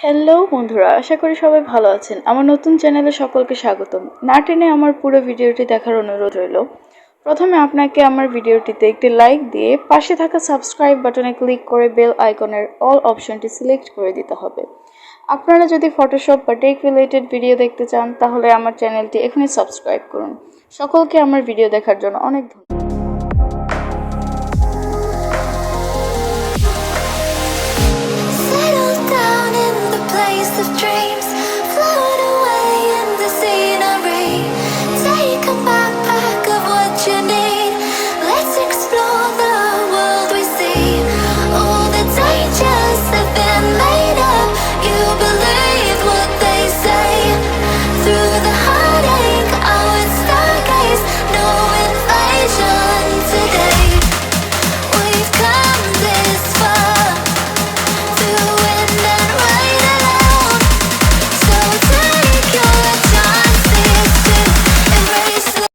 Hello বন্ধুরা, আশা করি সবাই ভালো আছেন। আমার নতুন চ্যানেলে সকলকে স্বাগতম। না টেনে আমার পুরো ভিডিওটি দেখার অনুরোধ রইল। প্রথমে আপনাকে আমার ভিডিওটিতে একটি লাইক দিয়ে পাশে থাকা সাবস্ক্রাইব বাটনে ক্লিক করে বেল আইকনের অল অপশনটি সিলেক্ট করে দিতে হবে। আপনারা যদি ফটোশপ বা টেক রিলেটেড ভিডিও দেখতে চান তাহলে আমার চ্যানেলটি এখনই সাবস্ক্রাইব করুন। সকলকে আমার ভিডিও দেখার জন্য অনেক ধন্যবাদ। Settle down in the place of dreams.